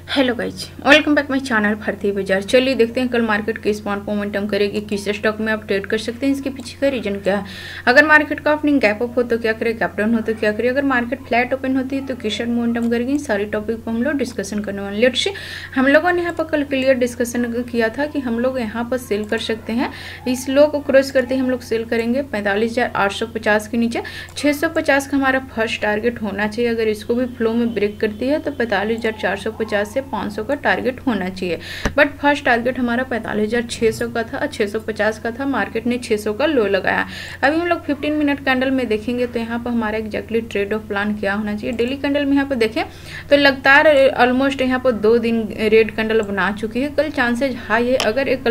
Hello guys, welcome back my channel भारतीय बाजार। चलिए देखते हैं कल मार्केट किस पॉइंट मोमेंटम करेगी, किस स्टॉक में आप ट्रेड कर सकते हैं, इसके पीछे का रीजन क्या है। अगर मार्केट का ओपनिंग गैप अप हो तो क्या करे, गैप डाउन हो तो क्या करे, अगर मार्केट फ्लैट ओपन होती है तो किस मोमेंटम करेगी, सारी टॉपिक पर हम लोग डिस्कशन करने वाले। लेट्स सी, हम लोगों ने यहाँ पर कल क्लियर डिस्कशन किया था कि हम लोग यहाँ पर सेल कर सकते हैं। इस लो को क्रॉस करते ही हम लोग सेल करेंगे 45,850 के नीचे। 650 का हमारा फर्स्ट टारगेट होना चाहिए। अगर इसको भी फ्लो में ब्रेक करती है तो 45,450 से 500 का टारगेट होना चाहिए। बट फर्स्ट टारगेट हमारा 45,600 का था, 650 का था। मार्केट ने 600 का लो लगाया। अभी हम लोग 15 मिनट कैंडल में देखेंगे तो यहाँ पर हमारा एग्जैक्टली ट्रेड ऑफ प्लान क्या होना चाहिए। डेली कैंडल में यहाँ पर देखें तो लगातार ऑलमोस्ट यहाँ पर 2 दिन रेड कैंडल बना चुकी है। कल चांसेज हाई है, अगर एक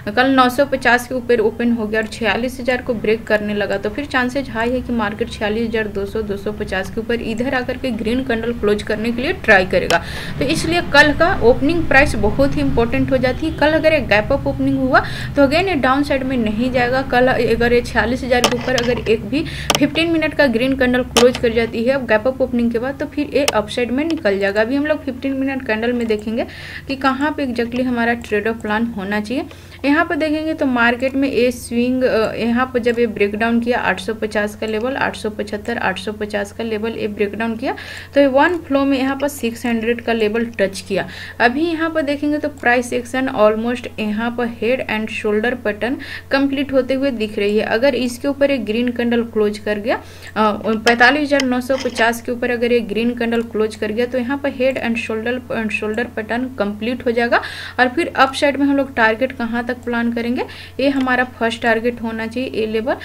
कल 950 के ऊपर ओपन हो गया और 46,000 को ब्रेक करने लगा तो फिर चांसेज हाई है कि मार्केट 46,200 250 के ऊपर इधर आकर के ग्रीन कैंडल क्लोज करने के लिए ट्राई करेगा। तो इसलिए कल का ओपनिंग प्राइस बहुत ही इंपॉर्टेंट हो जाती है। कल अगर एक गैप अप ओपनिंग हुआ तो अगेन ये डाउन साइड में नहीं जाएगा। कल अगर ये 46,000 के ऊपर अगर एक भी 15 मिनट का ग्रीन कैंडल क्लोज कर जाती है गैप अप ओपनिंग के बाद तो फिर ये अपसाइड में निकल जाएगा। अभी हम लोग 15 मिनट कैंडल में देखेंगे कि कहाँ पे एग्जैक्टली हमारा ट्रेड ऑफ प्लान होना चाहिए। यहाँ पर देखेंगे तो मार्केट में ये स्विंग यहाँ पर जब ये ब्रेकडाउन किया 850 का लेवल, 875 850 का लेवल ये ब्रेकडाउन किया तो ये वन फ्लो में यहाँ पर 600 का लेवल टच किया। अभी यहाँ पर देखेंगे तो प्राइस एक्शन ऑलमोस्ट यहाँ पर head and shoulder pattern complete होते हुए दिख रही है। अगर इसके ऊपर एक ग्रीन कैंडल क्लोज कर गया 45,950 के ऊपर अगर एक ग्रीन कैंडल क्लोज कर गया तो यहाँ पर head and shoulder pattern complete हो जाएगा। और फिर अप साइड में हम लोग टारगेट कहाँ तक प्लान करेंगे, ये हमारा फर्स्ट टारगेट होना चाहिए। ए लेवल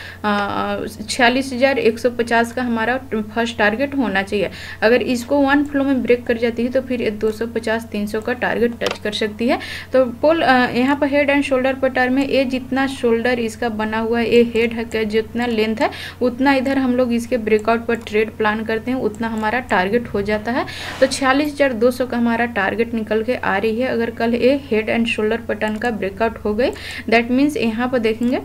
46,150 का हमारा फर्स्ट टारगेट होना चाहिए। अगर इसको वन फ्लो में ब्रेक कर जाती है तो फिर 250-300 का टारगेट टच कर सकती है। तो पोल यहाँ पर हेड एंड शोल्डर पैटर्न में ये जितना शोल्डर इसका बना हुआ है, ये हेड है, जितना लेंथ है उतना इधर हम लोग इसके ब्रेकआउट पर ट्रेड प्लान करते हैं उतना हमारा टारगेट हो जाता है। तो 46,200 का हमारा टारगेट निकल के आ रही है। अगर कल ये हेड एंड शोल्डर पैटर्न का ब्रेकआउट हो गई दैट मीन्स यहाँ पर देखेंगे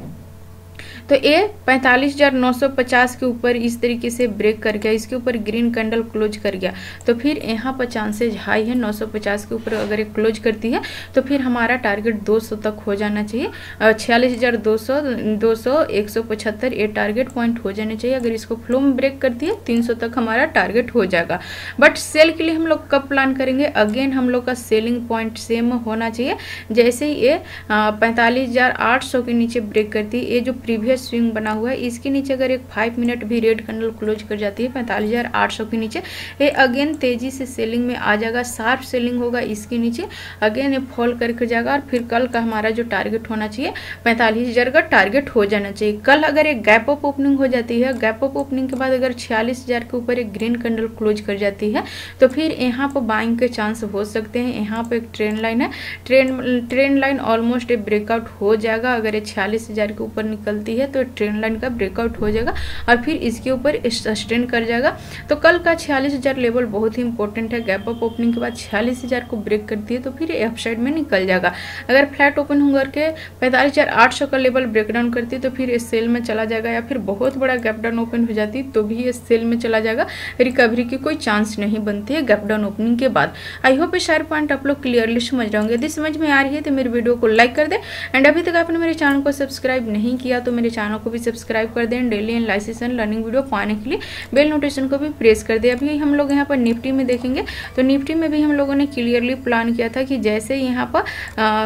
तो ये 45,950 के ऊपर इस तरीके से ब्रेक कर गया, इसके ऊपर ग्रीन कैंडल क्लोज कर गया तो फिर यहाँ पर चांसेज हाई है 950 के ऊपर अगर ये क्लोज करती है तो फिर हमारा टारगेट 200 तक हो जाना चाहिए। 46,200 200 175 ये टारगेट पॉइंट हो जाने चाहिए। अगर इसको फ्लो में ब्रेक करती है 300 तक हमारा टारगेट हो जाएगा। बट सेल के लिए हम लोग कब प्लान करेंगे, अगेन हम लोग का सेलिंग पॉइंट सेम होना चाहिए। जैसे ही ये 45,800 के नीचे ब्रेक करती है, ये जो प्रीवियस स्विंग बना हुआ है इसके नीचे अगर एक 5 मिनट भी रेड कैंडल क्लोज कर जाती है 45,800 के नीचे, ये अगेन तेजी से सेलिंग में आ जाएगा, शार्प सेलिंग होगा इसके नीचे, अगेन ये फॉल करके जाएगा। और फिर कल का हमारा जो टारगेट होना चाहिए 45,000 का टारगेट हो जाना चाहिए। कल अगर एक गैप अप ओपनिंग हो जाती है, गैप अप ओपनिंग के बाद अगर 46,000 के ऊपर एक ग्रीन कैंडल क्लोज कर जाती है तो फिर यहाँ पर बाइंग के चांस हो सकते हैं। यहाँ पर एक ट्रेंड लाइन है, ट्रेंड लाइन ऑलमोस्ट ब्रेकआउट हो जाएगा। अगर ये 46,000 के ऊपर निकलती है तो ट्रेंड लाइन का ब्रेकआउट हो जाएगा और फिर इसके ऊपर सस्टेन कर जाएगा। तो कल का 46,000 लेवल बहुत ही इंपॉर्टेंट है। गैप अप ओपनिंग के बाद 46,000 को ब्रेक करती है तो फिर अपसाइड में निकल जाएगा। अगर फ्लैट ओपन होकर के 45,800 का लेवल ब्रेकडाउन करती है तो फिर ये सेल में चला जाएगा, या फिर बहुत बड़ा गैप डाउन ओपन हो जाती है तो भी ये सेल में चला जाएगा। रिकवरी की कोई चांस नहीं बनती है गैप डाउन ओपनिंग के बाद। आई होप ये सारे पॉइंट आप लोग क्लियरली समझ रहे होंगे। यदि समझ में आ रही है तो मेरे वीडियो को लाइक कर दे एंड अभी तक आपने मेरे चैनल को सब्सक्राइब नहीं किया तो मेरे चैनल को भी सब्सक्राइब कर दें। Daily analysis and learning video पाने के लिए बेल नोटिफिकेशन को भी प्रेस कर दें। अभी हम लोग यहाँ पर निफ्टी में देखेंगे तो निफ्टी में भी हम लोगों ने क्लियरली प्लान किया था कि जैसे यहाँ पर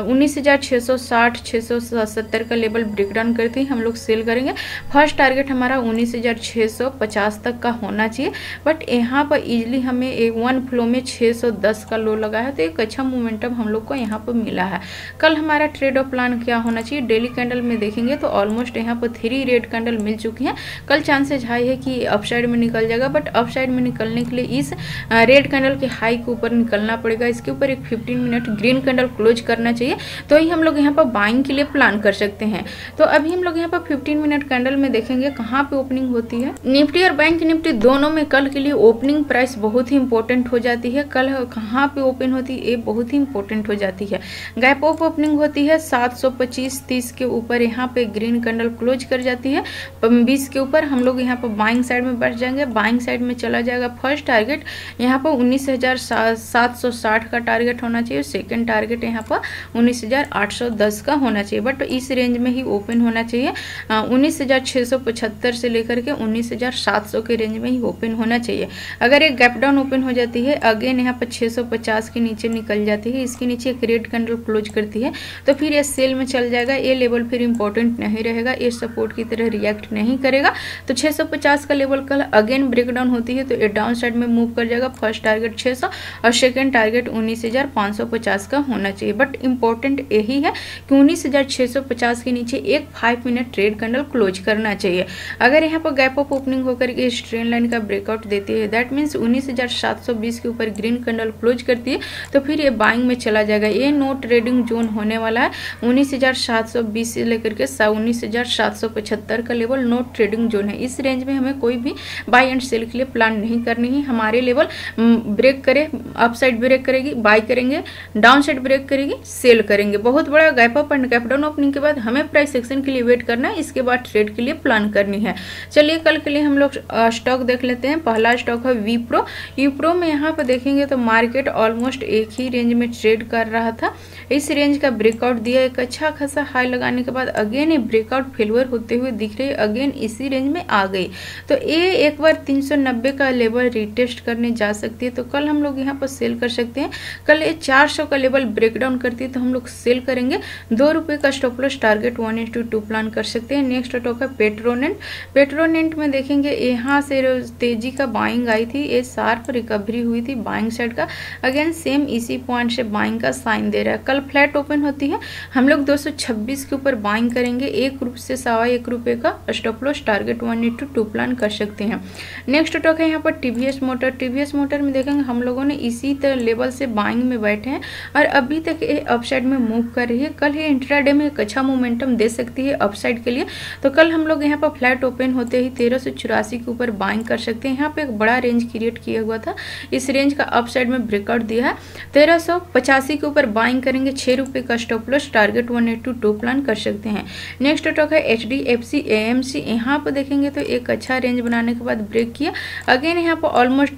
19,660 670 का लेवल ब्रेकडाउन करते ही हम लोग सेल करेंगे। फर्स्ट टारगेट हमारा 19,650 तक का होना चाहिए। बट यहाँ पर इजिली हमें एक वन फ्लो में 610 का लो लगा है तो एक अच्छा मोमेंटम हम लोग को यहाँ पर मिला है। कल हमारा ट्रेड ऑफ प्लान क्या होना चाहिए, डेली कैंडल में देखेंगे तो ऑलमोस्ट यहाँ पर 3 रेड कैंडल मिल चुकी हैं। कल चांसेज हाई है कि अपसाइड में निकल जाएगा। बट अपसाइड में निकलने के लिए इस रेड कैंडल के हाई के ऊपर निकलना पड़ेगा। इसके ऊपर एक 15 मिनट ग्रीन कैंडल क्लोज करना चाहिए तो ही हम लोग यहाँ पर बाइंग के लिए प्लान कर सकते हैं। तो अभी हम लोग यहाँ पर 15 मिनट कैंडल में देखेंगे कहाँ पे ओपनिंग होती है। निफ्टी और बैंक निफ्टी दोनों में कल के लिए ओपनिंग प्राइस बहुत ही इंपॉर्टेंट हो जाती है। कल कहाँ पे ओपन होती है ये बहुत ही इंपॉर्टेंट हो जाती है। गैप ऑफ ओपनिंग होती है 725-30 के ऊपर, यहाँ पे ग्रीन कैंडल क्लोज कर जाती है 20 के ऊपर, हम लोग यहाँ पर बाइंग साइड में बैठ जाएंगे। बाइंग साइड में चला जाएगा फर्स्ट टारगेट यहाँ पर 19,760 का टारगेट होना चाहिए। सेकेंड टारगेट यहाँ पर 19,810 का होना चाहिए, बट इस रेंज में ही ओपन होना चाहिए। 19,675 से लेकर के 19,700 के रेंज में ही ओपन होना चाहिए। अगर एक गैप डाउन ओपन हो जाती है, अगेन यहाँ पर 650 के नीचे निकल जाती है, इसके नीचे एक रेड कैंडल क्लोज करती है, तो फिर ये सेल में चल जाएगा। ये लेवल फिर इंपॉर्टेंट नहीं रहेगा, ये सपोर्ट की तरह रिएक्ट नहीं करेगा। तो 650 का लेवल कल अगेन ब्रेकडाउन होती है तो ये डाउन साइड में मूव कर जाएगा। फर्स्ट टारगेट 600 और सेकेंड टारगेट 19,550 का होना चाहिए। बट इंपॉर्टेंट यही है कि 19,650 के नीचे एक 5 मिनट ट्रेड कैंडल क्लोज करना चाहिए। अगर यहाँ पर गैप अप ओपनिंग होकर के इस ट्रेंड लाइन का ब्रेकआउट देती है, दैट मीन्स 19,720 के ऊपर ग्रीन कैंडल क्लोज करती है, तो फिर ये बाइंग में चला जाएगा। ये नो ट्रेडिंग जोन होने वाला है। 19,720 से लेकर के 19,775 का लेवल नो ट्रेडिंग जोन है। इस रेंज में हमें कोई भी बाय एंड सेल के लिए प्लान नहीं करनी है। हमारे लेवल ब्रेक करे, अप साइड ब्रेक करेगी बाय करेंगे, डाउन साइड ब्रेक करेगी सेल करेंगे। बहुत बड़ा gap up and gap down opening के बाद हमें प्राइस एक्शन के लिए वेट करना है, इसके बाद ट्रेड के लिए प्लान करनी है। चलिए कल के लिए हम लोग स्टॉक देख लेते हैं। पहला स्टॉक है विप्रो। विप्रो में यहाँ पर देखेंगे तो मार्केट ऑलमोस्ट एक ही रेंज में ट्रेड कर रहा था। इस रेंज का ब्रेकआउट दिया, एक अच्छा खासा हाई लगाने के बाद अगेन ये ब्रेकआउट फेलवर होते हुए दिख रही है, अगेन इसी रेंज में आ गई। तो ये एक बार 390 का लेवल रिटेस्ट करने जा सकती है, तो कल हम लोग यहाँ पर सेल कर सकते हैं। कल ये 400 का लेवल ब्रेकडाउन करती है तो हम लोग सेल करेंगे। 2 रुपये का स्टॉप लॉस टारगेट 1:2 प्लान कर सकते हैं। नेक्स्ट स्टॉक है पेट्रोनेंट। पेट्रोनेंट में देखेंगे यहाँ से तेजी का बाइंग आई थी, ये शार्प रिकवरी हुई थी बाइंग साइड का, अगेन सेम इसी पॉइंट से बाइंग का साइन दे रहा है। कल फ्लैट ओपन होती है, हम लोग 226 के ऊपर बाइंग करेंगे। 1 रुपये से 1.25 रुपये का स्टॉप लॉस टारगेट 1:2 प्लान कर सकते हैं। नेक्स्ट स्टॉक है यहाँ पर टीवीएस मोटर। टीवीएस मोटर में देखेंगे हम लोगों ने इसी तरह लेवल से बाइंग में बैठे हैं और अभी तक ये अपसाइड में मूव कर रही है। कल ये इंट्राडे में एक अच्छा मोमेंटम दे सकती है अपसाइड के लिए, तो कल हम लोग यहाँ पर फ्लैट ओपन होते ही 1384 के ऊपर बाइंग कर सकते हैं। यहाँ पे एक बड़ा रेंज क्रिएट किया हुआ था, इस रेंज का अपसाइड में ब्रेकआउट दिया है। 1385 के ऊपर बाइंग करेंगे। 6 रुपये का स्टॉप लॉस टारगेट 1:2 प्लान कर सकते हैं। नेक्स्ट स्टॉक है HDFC AMC। यहाँ पर देखेंगे तो एक अच्छा रेंज बनाने के बाद ब्रेक किया, अगेन यहाँ पर ऑलमोस्ट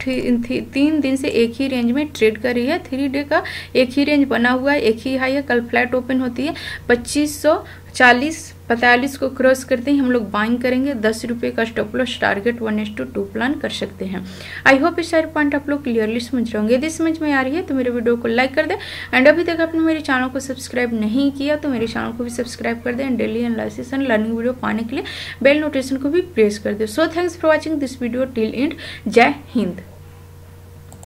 3 दिन से एक ही रेंज में ट्रेड कर रही है। 3 डे का एक ही रेंज बना हुआ है, एक ही हाई है। कल फ्लैट ओपन होती है 2540-45 को क्रॉस करते ही हम लोग बाइंग करेंगे। 10 रुपये का स्टॉप लॉस टारगेट 1:2 प्लान कर सकते हैं। आई होप इस सारे पॉइंट आप लोग क्लियरली समझ रहे होंगे। यदि समझ में आ रही है तो मेरे वीडियो को लाइक कर दें, एंड अभी तक आपने मेरे चैनल को सब्सक्राइब नहीं किया तो मेरे चैनल को भी सब्सक्राइब कर दें। Daily analysis and learning video पाने के लिए बेल नोटिफिकेशन को भी प्रेस कर दें। So thanks for watching this video till and. जय हिंद।